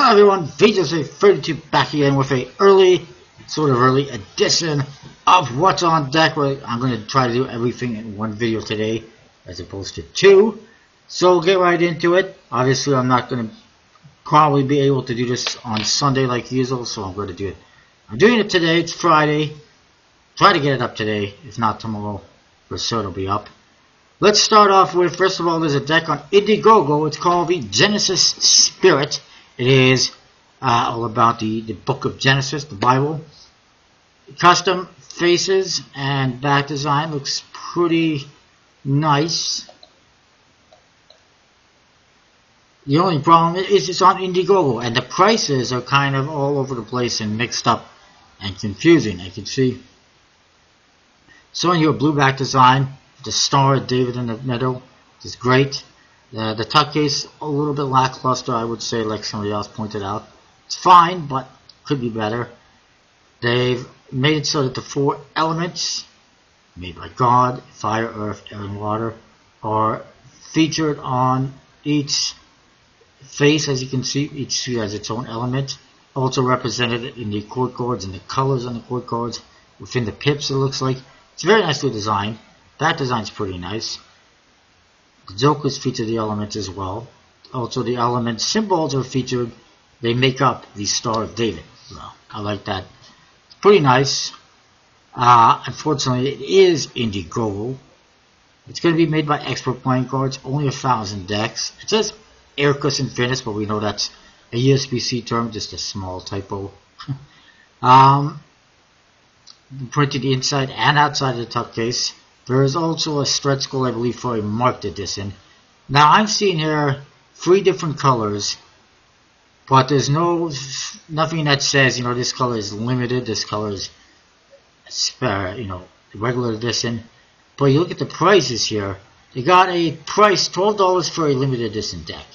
Hello everyone, VJ32 back again with a early edition of What's on Deck, where I'm going to try to do everything in one video today as opposed to two. So we'll get right into it. Obviously I'm not going to probably be able to do this on Sunday like usual, so I'm going to do it. I'm doing it today. It's Friday. Try to get it up today. If not tomorrow, for sure it'll be up. Let's start off with, first of all, there's a deck on Indiegogo. It's called the Genesis Spirit. It is all about the book of Genesis, the Bible. Custom faces and back design looks pretty nice. The only problem is it's on Indiegogo, and the prices are kind of all over the place and mixed up and confusing. I can see. So in your blue back design, the Star of David in the middle is great. The tuck case a little bit lackluster, I would say, like somebody else pointed out. It's fine, but could be better. They've made it so that the four elements, made by God, fire, earth, air, and water, are featured on each face. As you can see, each suit has its own element. Also represented in the chord guards and the colors on the chord guards. Within the pips, it looks like. It's very nicely designed. That design's pretty nice. The jokers feature the elements as well. Also, the element symbols are featured. They make up the Star of David. Well, I like that. It's pretty nice. Unfortunately, it is Indiegogo. It's going to be made by Expert Playing Cards. Only 1,000 decks. It says Aircus Infinus, but we know that's a USB-C term, just a small typo. Printed inside and outside of the tuck case. There is also a stretch goal, I believe, for a marked edition. Now, I'm seeing here 3 different colors, but there's nothing that says, this color is limited, this color is, regular edition. But you look at the prices here, they got a price, $12 for a limited edition deck.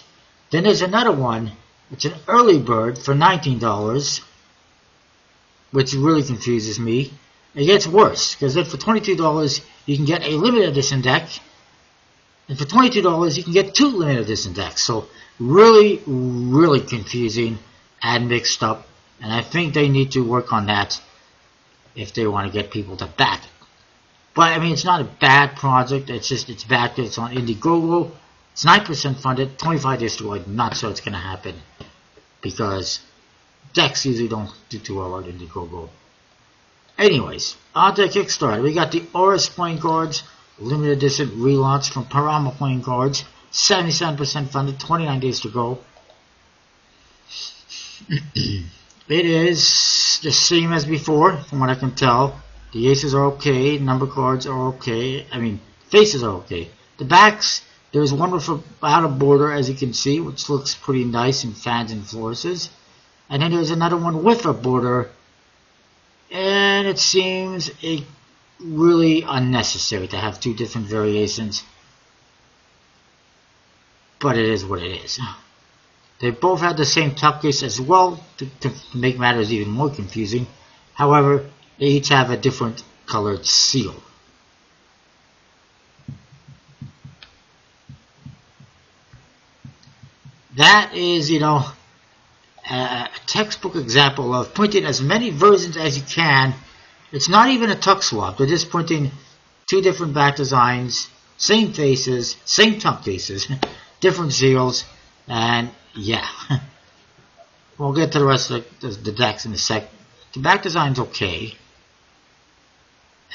Then there's another one, it's an early bird for $19, which really confuses me. It gets worse, because then for $22 you can get a limited edition deck, and for $22 you can get 2 limited edition decks. So really, really confusing and mixed up, and I think they need to work on that if they want to get people to back it. But I mean, it's not a bad project. It's just it's backed. It's on Indiegogo. It's 9% funded. 25 days to go. I'm not sure it's going to happen because decks usually don't do too well on Indiegogo. Anyways, on to Kickstarter. We got the Auris playing cards, limited edition relaunch from Parama playing cards, 77% funded, 29 days to go. It is the same as before, from what I can tell. The aces are okay, number cards are okay. I mean, faces are okay. The backs, there's one without a border, as you can see, which looks pretty nice in fans and flourishes. And then there's another one with a border. And it seems really unnecessary to have 2 different variations. But it is what it is. They both have the same tuck case as well to make matters even more confusing. However, they each have a different colored seal. That is, a textbook example of printing as many versions as you can. It's not even a tuck swap. They're just printing 2 different back designs, same faces, same tuck cases, different seals, and yeah. We'll get to the rest of the decks in a sec. The back design's okay,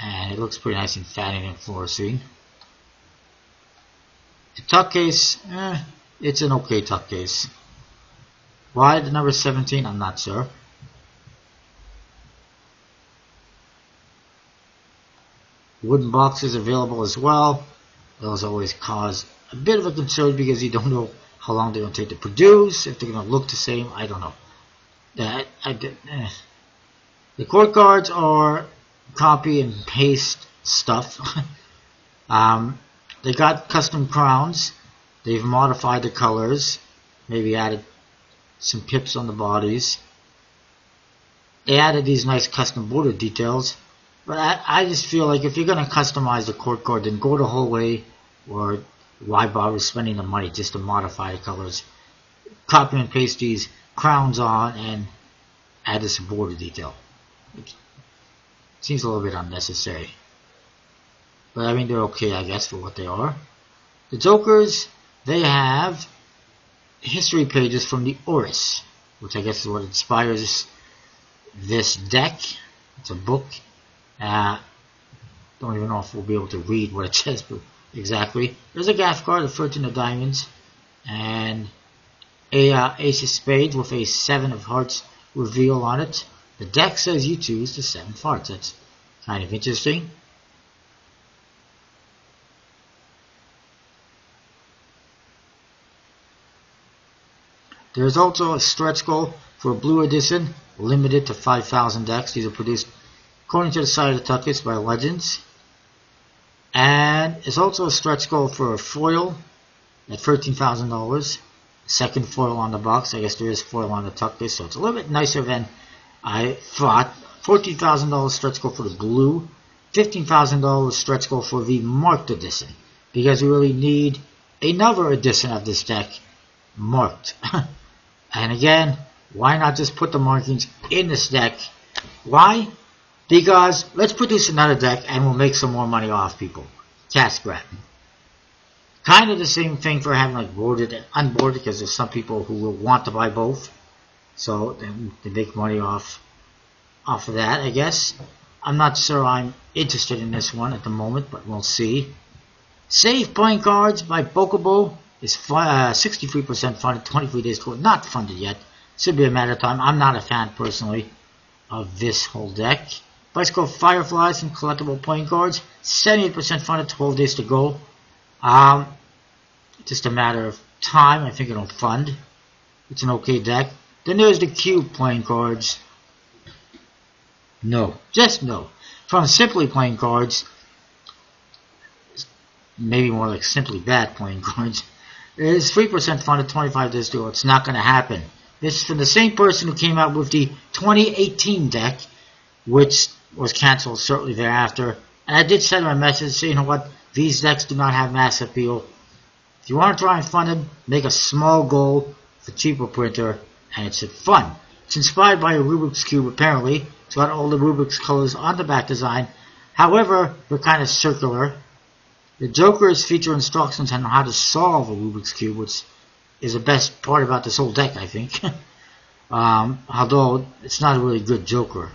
and it looks pretty nice in fanning and flourising. The tuck case, it's an okay tuck case. Why the number 17? I'm not sure. Wooden boxes available as well. Those always cause a bit of a concern because you don't know how long they're going to take to produce, if they're going to look the same. I don't know. The chord cards are copy and paste stuff. They got custom crowns. They've modified the colors. Maybe added some pips on the bodies. They added these nice custom border details, but I just feel like if you're going to customize the chord card, then go the whole way, or why bother spending the money just to modify the colors? Copy and paste these crowns on and added some border detail. It seems a little bit unnecessary. But I mean, they're okay, I guess, for what they are. The Jokers, they have history pages from the Auris, which I guess is what inspires this deck. It's a book. Don't even know if we'll be able to read what it says exactly. There's a gaff card, a 13 of diamonds, and a ace of spades with a 7 of hearts reveal on it. The deck says you choose the 7 of hearts. That's kind of interesting. There's also a stretch goal for a blue edition, limited to 5,000 decks. These are produced according to the side of the tuckets by Legends. And it's also a stretch goal for a foil at $13,000. Second foil on the box. I guess there is foil on the tucket, so it's a little bit nicer than I thought. $14,000 stretch goal for the blue. $15,000 stretch goal for the marked edition, because we really need another edition of this deck marked. And again, why not just put the markings in this deck? Why? Because let's produce another deck and we'll make some more money off people. Cash grab. Kind of the same thing for having like boarded and unboarded, because there's some people who will want to buy both. So they make money off of that, I guess. I'm not sure I'm interested in this one at the moment, but we'll see. Save playing cards by Boca Bow is 63% funded, 23 days to go. Not funded yet. Should be a matter of time. I'm not a fan personally of this whole deck. Bicycle Fireflies and collectible playing cards, 78% funded, 12 days to go. Just a matter of time. I think it'll fund. It's an okay deck. Then there's the Cube playing cards. No, just no. From Simply playing cards, maybe more like Simply Bad playing cards. It is 3% funded, 25 days to go. It's not going to happen. This is from the same person who came out with the 2018 deck, which was canceled shortly thereafter. And I did send him a message saying, you know what, these decks do not have mass appeal. If you want to try and fund them, make a small goal for cheaper printer, and it's fun. It's inspired by a Rubik's Cube, apparently. It's got all the Rubik's colors on the back design. However, they're kind of circular. The Jokers feature instructions on how to solve a Rubik's Cube, which is the best part about this whole deck, I think. Although, it's not a really good Joker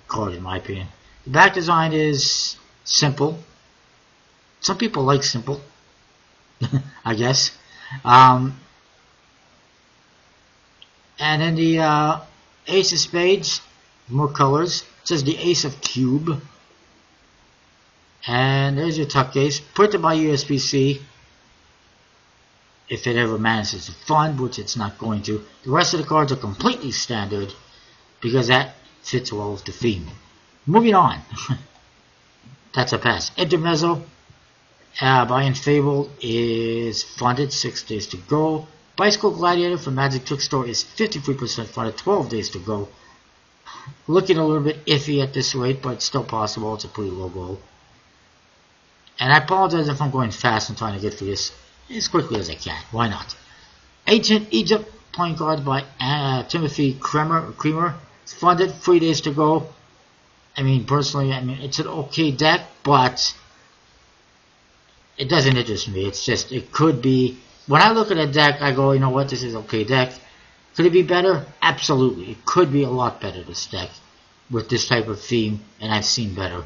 card, in my opinion. The back design is simple. Some people like simple, I guess. And then the Ace of Spades, more colors. It says the Ace of Cube. And there's your tuck case, printed by USB-C. If it ever manages to fund, which it's not going to. The rest of the cards are completely standard, because that fits well with the theme. Moving on. That's a pass. Intermezzo by Enfable is funded, 6 days to go. Bicycle Gladiator from Magic Trick Store is 53% funded, 12 days to go. Looking a little bit iffy at this rate, but it's still possible. It's a pretty low goal. And I apologize if I'm going fast and trying to get through this as quickly as I can. Why not? Ancient Egypt playing cards by Timothy Creamer. It's funded, 3 days to go. I mean, personally, it's an okay deck, but it doesn't interest me. It's just, it could be, when I look at a deck, I go, you know what, this is an okay deck. Could it be better? Absolutely. It could be a lot better, this deck, with this type of theme, and I've seen better.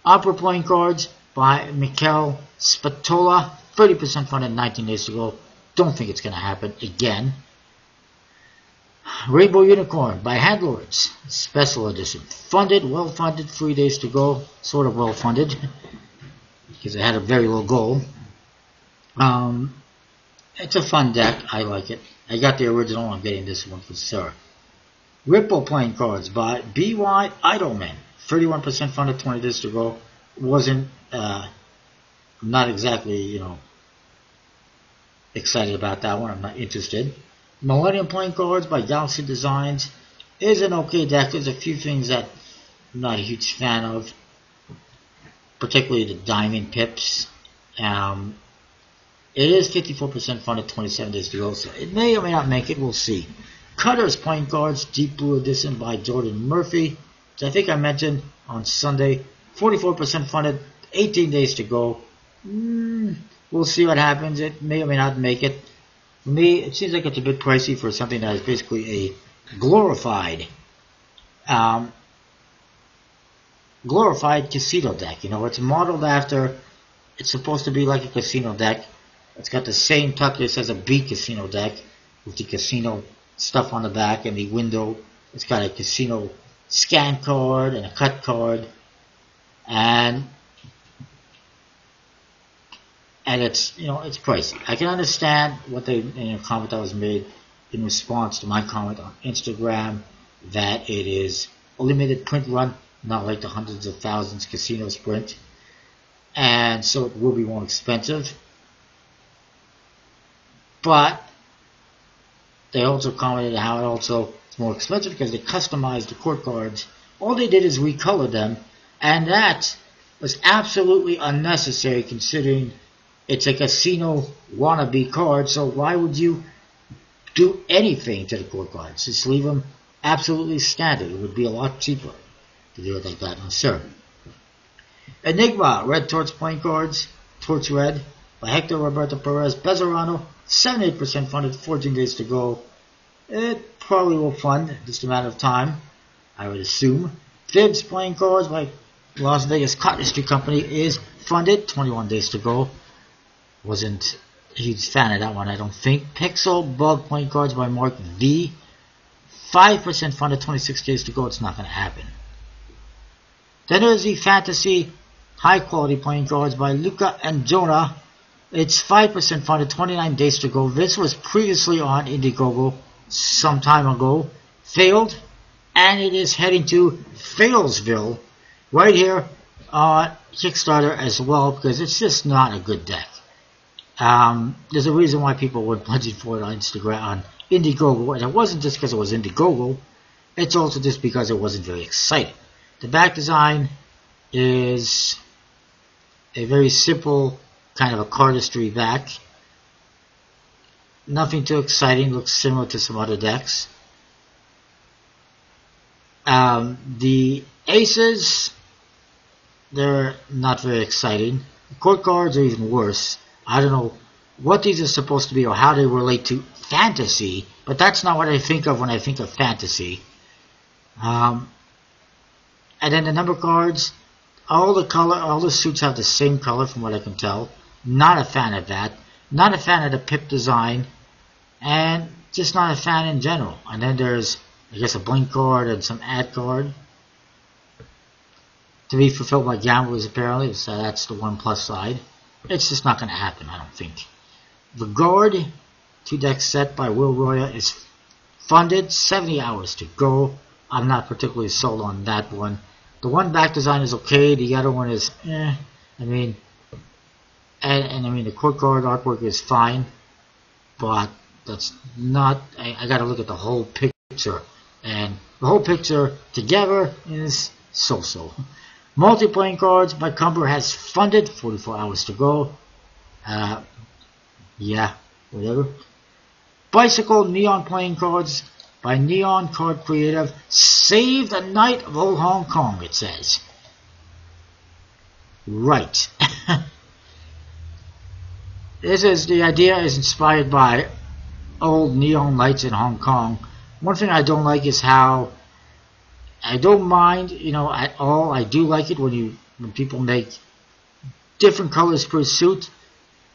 Opera playing cards by Mikel Spatola, 30% funded, 19 days to go. Don't think it's going to happen again. Rainbow Unicorn by Handlords, special edition. Funded, well funded, 3 days to go. Sort of well funded, because it had a very low goal. It's a fun deck. I like it. I got the original. I'm getting this one for sure. Ripple playing cards by B.Y. Idleman, 31% funded, 20 days to go. Wasn't, not exactly, excited about that one. I'm not interested. Millennium playing cards by Galaxy Designs is an okay deck. There's a few things that I'm not a huge fan of, particularly the diamond pips. It is 54% funded, 27 days to go, so it may or may not make it. We'll see. Cutters playing cards, Deep Blue Edition by Jordan Murphy, which I think I mentioned on Sunday. 44% funded, 18 days to go. We'll see what happens. It may or may not make it. For me, it seems like it's a bit pricey for something that is basically a glorified casino deck. You know, it's modeled after, it's supposed to be like a casino deck. It's got the same toughness as a B casino deck with the casino stuff on the back and the window. It's got a casino scan card and a cut card, and it's, you know, it's pricey. I can understand what they, in a comment that was made in response to my comment on Instagram, that it is a limited print run, not like the hundreds of thousands casinos print, and so it will be more expensive. But they also commented how it also is more expensive because they customized the court cards. All they did is recolor them, and that was absolutely unnecessary considering it's a casino wannabe card. So why would you do anything to the court cards? Just leave them absolutely standard. It would be a lot cheaper to do it like that. Sure. Enigma, Red Torch playing cards, Torch Red by Hector Roberto Perez Bezzarano, 78% funded, 14 days to go. It probably will fund just a matter of time, I would assume. Fibs playing cards by Las Vegas Cotistry Company is funded, 21 days to go. Wasn't a huge fan of that one, I don't think. Pixel Bug playing cards by Mark V, 5% funded, 26 days to go. It's not going to happen. Then there's the Fantasy High Quality playing cards by Luca and Jonah. It's 5% funded, 29 days to go. This was previously on Indiegogo some time ago. Failed. And it is heading to Failsville right here on Kickstarter as well, because it's just not a good deck. There's a reason why people were pledging for it on Instagram, on Indiegogo, and it wasn't just because it was Indiegogo. It's also just because it wasn't very exciting. The back design is a very simple kind of a cardistry back. Nothing too exciting. Looks similar to some other decks. The aces, they're not very exciting. The court cards are even worse. I don't know what these are supposed to be or how they relate to fantasy, but that's not what I think of when I think of fantasy. And then the number cards, all the suits have the same color from what I can tell. Not a fan of that. Not a fan of the pip design, and just not a fan in general. And then there's, I guess, a blink card and some ad card to be fulfilled by gamblers apparently, so that's the one plus side. It's just not going to happen, I don't think. The Guard 2-deck set by Will Roya is funded, 70 hours to go. I'm not particularly sold on that one. The one back design is okay, the other one is I mean, and I mean the court card artwork is fine, but that's not, I gotta look at the whole picture, and the whole picture together is so-so. Multi-playing cards by Cumber has funded, 44 hours to go. Yeah, whatever. Bicycle Neon playing cards by Neon Card Creative. Save the Night of Old Hong Kong, it says. Right. The idea is inspired by old neon lights in Hong Kong. One thing I don't like is how, I don't mind, you know, at all. I do like it when people make different colors per suit.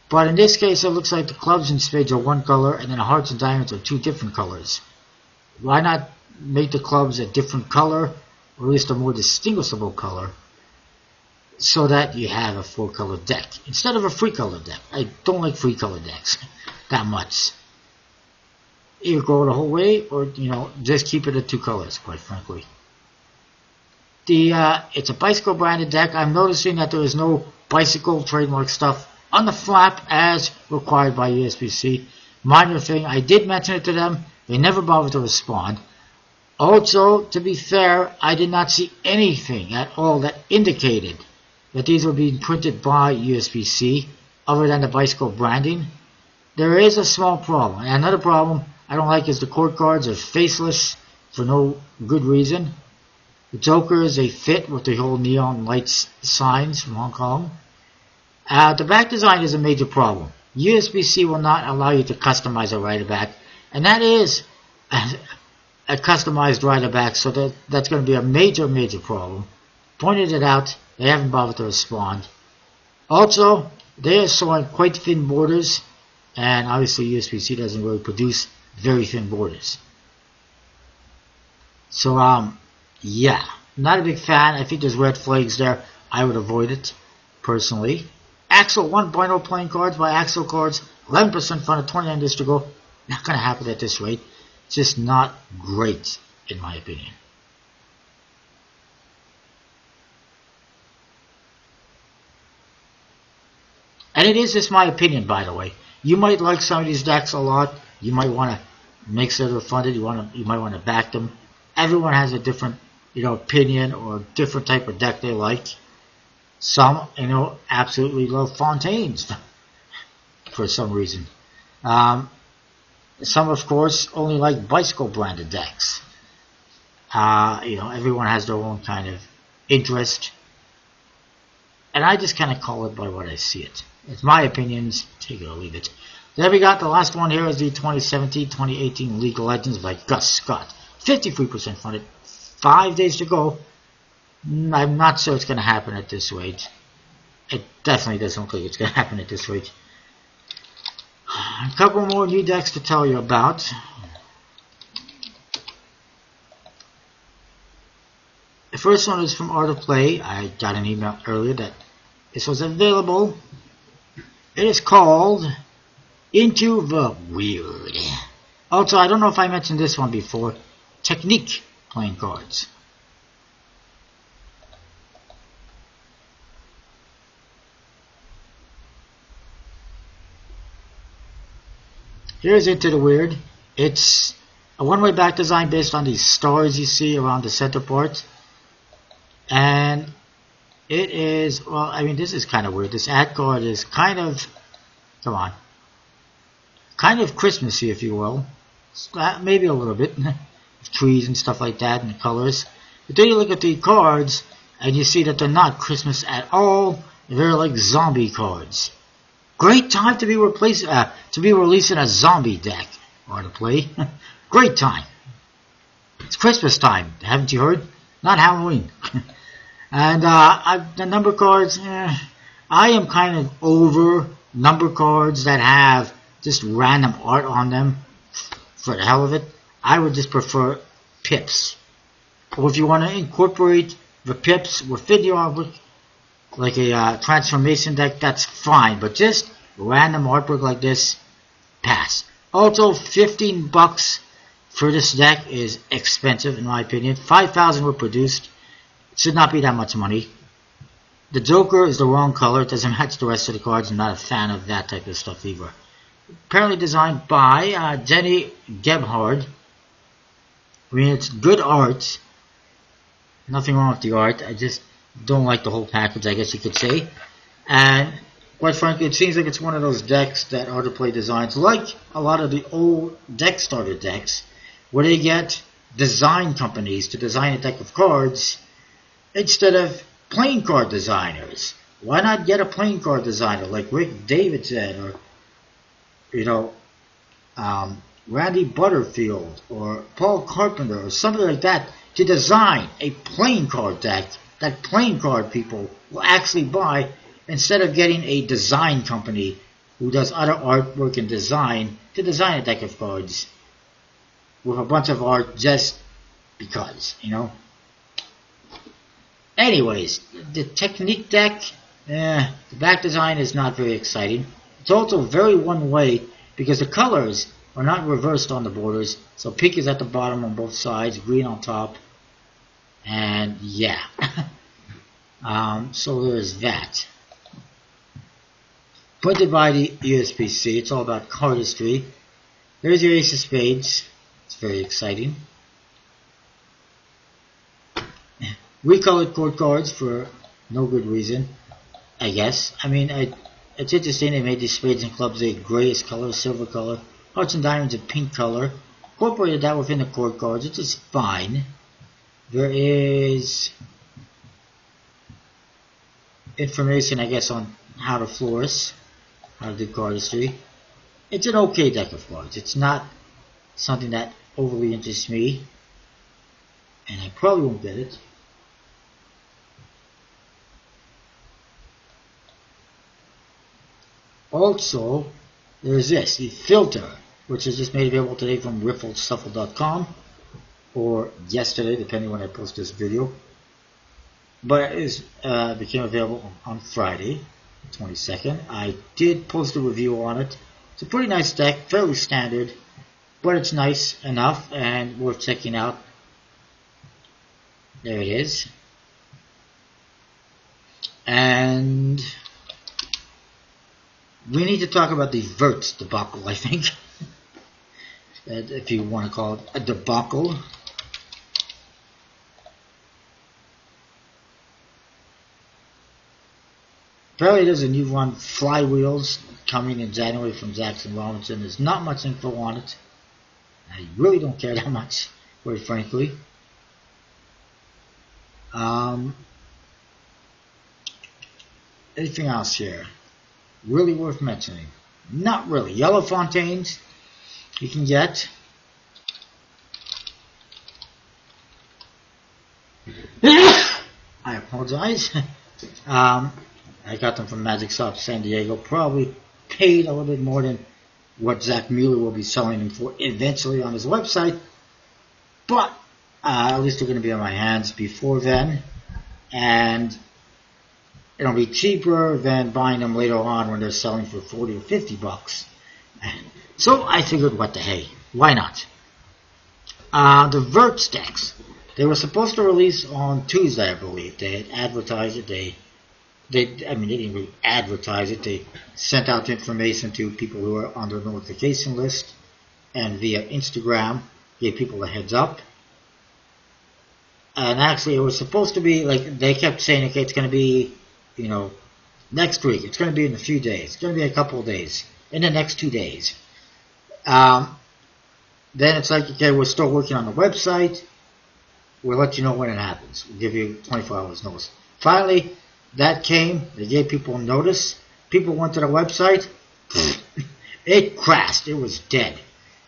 But in this case, it looks like the clubs and spades are one color, and then the hearts and diamonds are two different colors. Why not make the clubs a different color, or at least a more distinguishable color, so that you have a four-color deck instead of a three-color deck? I don't like three-color decks that much. Either go the whole way, or, you know, just keep it at two colors, quite frankly. It's a bicycle branded deck. I'm noticing that there is no bicycle trademark stuff on the flap as required by USBC. Minor thing, I did mention it to them. They never bothered to respond. Also, to be fair, I did not see anything at all that indicated that these were being printed by USBC other than the bicycle branding. There is a small problem. And another problem, I don't like is the court cards are faceless for no good reason. The Joker is a fit with the whole neon lights signs from Hong Kong. The back design is a major problem. USB-C will not allow you to customize a rider back, and that is a customized rider back, so that's going to be a major problem. Pointed it out, they haven't bothered to respond. Also, they are showing quite thin borders, and obviously USB-C doesn't really produce very thin borders. So, yeah, not a big fan. I think there's red flags there. I would avoid it, personally. Axle 1.0 playing cards by Axle Cards, 11% funded, 29 days to go. Not going to happen at this rate. It's just not great, in my opinion. And it is just my opinion, by the way. You might like some of these decks a lot. You might want to make sure they're funded. You might want to back them. Everyone has a different, opinion or different type of deck they like. Some, absolutely love Fontaines for some reason. Some, of course, only like bicycle branded decks. Everyone has their own kind of interest. And I just kind of call it by what I see it. It's my opinions, take it or leave it. Then we got the last one here is the 2017-2018 League of Legends by Gus Scott. 53% funded, 5 days to go. I'm not sure it's going to happen at this rate. It definitely doesn't look like it's going to happen at this rate. A couple more new decks to tell you about. The first one is from Art of Play. I got an email earlier that this was available. It is called Into the Weird. Also, I don't know if I mentioned this one before. Technique playing cards. Here's Into the Weird. It's a one-way back design based on these stars you see around the center part. And it is, well, I mean, this is kind of weird. This ad card is kind of, kind of Christmassy, if you will. Maybe a little bit. Trees and stuff like that and the colors. But then you look at the cards and you see that they're not Christmas at all. They're like zombie cards. Great time to be releasing a zombie deck or to play. Great time. It's Christmas time, haven't you heard? Not Halloween. And the number cards, I am kind of over number cards that have just random art on them for the hell of it. I would just prefer pips. Or if you want to incorporate the pips within your artwork, like a transformation deck, that's fine. But just random artwork like this, pass. Also, $15 for this deck is expensive in my opinion. 5,000 were produced. Should not be that much money. The Joker is the wrong color. It doesn't match the rest of the cards. I'm not a fan of that type of stuff either. Apparently designed by Jenny Gebhard. I mean, it's good art. Nothing wrong with the art. I just don't like the whole package, I guess you could say. And quite frankly, it seems like it's one of those decks that Art of Play designs, like a lot of the old deck starter decks, where they get design companies to design a deck of cards instead of playing card designers. Why not get a playing card designer like Rick Davidson or, Randy Butterfield or Paul Carpenter or something like that to design a playing card deck that playing card people will actually buy instead of getting a design company who does other artwork and design to design a deck of cards with a bunch of art just because, Anyways, the Technique deck, the back design is not very exciting. It's also very one-way because the colors are not reversed on the borders. So pink is at the bottom on both sides, green on top, and yeah. So there's that. Printed by the USB-C. It's all about cardistry. There's your Ace of Spades. It's very exciting. Recolored court cards for no good reason, I guess. I mean, it's interesting they made these spades and clubs a grayish color, silver color. Hearts and Diamonds in pink color. Incorporated that within the core cards, which is fine. There is information, I guess, on how to flourish, how to do cardistry. It's an okay deck of cards. It's not something that overly interests me, and I probably won't get it. Also, there's this, the filter, which is just made available today from rifflestuffle.com, or yesterday, depending when I post this video. But it became available on Friday, 22nd. I did post a review on it. It's a pretty nice deck, fairly standard, but it's nice enough and worth checking out. There it is. And we need to talk about the Vert debacle, I think. If you want to call it a debacle. Apparently there's a new one, Flywheels, coming in January from Jackson Robinson. There's not much info on it. I really don't care that much, quite frankly. Anything else here really worth mentioning? Not really. Yellow Fontaines you can get. I apologize. I got them from Magic Shop San Diego. Probably paid a little bit more than what Zach Mueller will be selling them for eventually on his website. But at least they're going to be in my hands before then. And it'll be cheaper than buying them later on when they're selling for 40 or 50 bucks. So I figured, what the hey, why not? The Vert Stacks. They were supposed to release on Tuesday, I believe. They had advertised it. They didn't really advertise it. They sent out information to people who are on their notification list, and via Instagram gave people a heads up. And actually, it was supposed to be like they kept saying, okay, it's going to be, next week. It's going to be in a few days. It's going to be a couple of days. In the next 2 days. Then it's like, okay, we're still working on the website. We'll let you know when it happens. We'll give you 24 hours notice. Finally, that came. They gave people notice. People went to the website. It crashed. It was dead.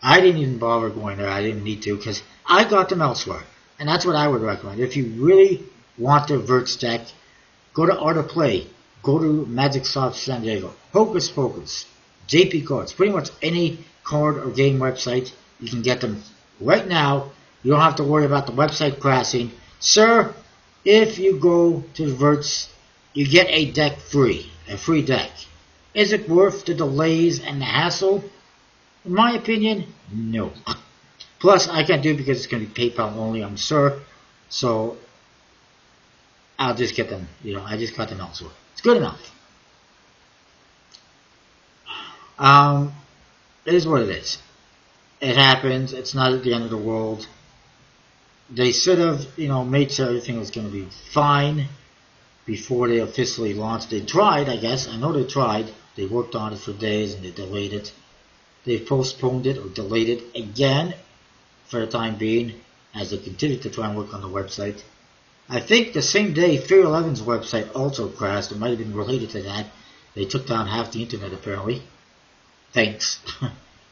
I didn't even bother going there. I didn't need to because I got them elsewhere. And that's what I would recommend. If you really want the Vert Stack, go to Art of Play. Go to Magic Shop San Diego. Hocus Pocus. JP Cards. Pretty much any card or game website, you can get them right now. You don't have to worry about the website crashing. Sir, if you go to the Verts, you get a deck free. A free deck. Is it worth the delays and the hassle? In my opinion, no. Plus, I can't do it because it's going to be PayPal only, I'm sure. So, I'll just get them. I just got them elsewhere. It's good enough. It is what it is. It happens. It's not at the end of the world. They should have, made sure everything was going to be fine before they officially launched. They tried, I guess. I know they tried. They worked on it for days and they delayed it. They postponed it or delayed it again for the time being as they continue to try and work on the website. I think the same day Fear 11's website also crashed. It might have been related to that. They took down half the internet apparently. Thanks.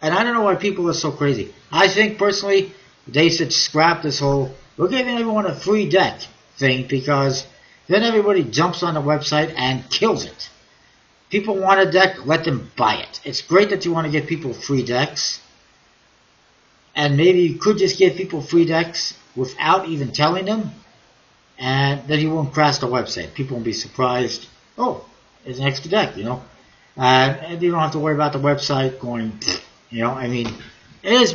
And I don't know why people are so crazy. I think personally they should scrap this whole we're giving everyone a free deck thing, because then everybody jumps on the website and kills it. People want a deck, let them buy it. It's great that you want to give people free decks. And maybe you could just give people free decks without even telling them. And then you won't crash the website. People won't be surprised. Oh, it's an extra deck, and you don't have to worry about the website going, it is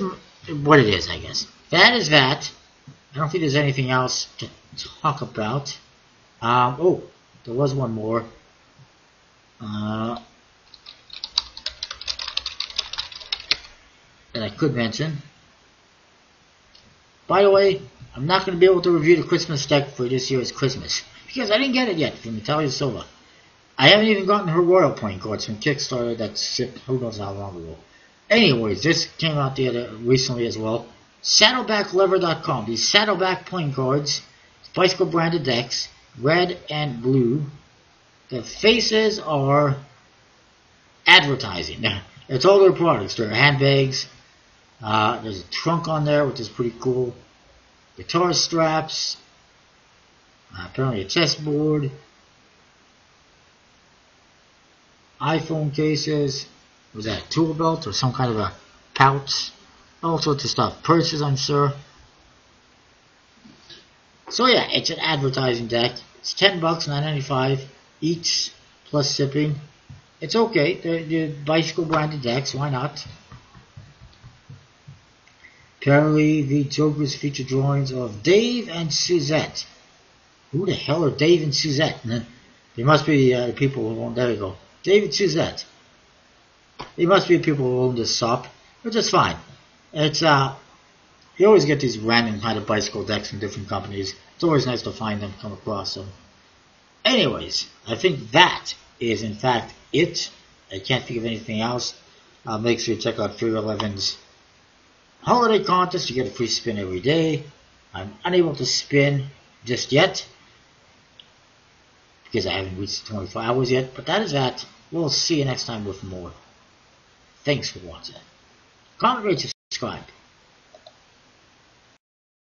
what it is, I guess. That is that. I don't think there's anything else to talk about. There was one more. That I could mention. By the way, I'm not going to be able to review the Christmas deck for this year's Christmas, because I didn't get it yet from Natalia Silva. I haven't even gotten her Royal Point cards from Kickstarter that shipped who knows how long ago. Anyways, this came out recently as well. Saddlebacklever.com. These Saddleback playing cards, bicycle branded decks, red and blue. The faces are advertising. It's all their products. There are handbags. There's a trunk on there, which is pretty cool. Guitar straps. Apparently a chessboard. iPhone cases. Was that a tool belt or some kind of a pouch? All sorts of stuff. Purses, I'm sure. So yeah, it's an advertising deck. It's $10, $9.95 each, plus shipping. It's okay. They're bicycle branded decks. Why not? Apparently, the Jokers feature drawings of Dave and Suzette. Who the hell are Dave and Suzette? They must be the people who own. There we go. Dave and Suzette. They must be the people who own this shop, which is fine. It's you always get these random kind of bicycle decks from different companies. It's always nice to find them, come across them. Anyways, I think that is in fact it. I can't think of anything else. Make sure you check out 311's holiday contest. You get a free spin every day. I'm unable to spin just yet because I haven't reached 24 hours yet, but that is that. We'll see you next time with more. Thanks for watching. Comment, rate, subscribe.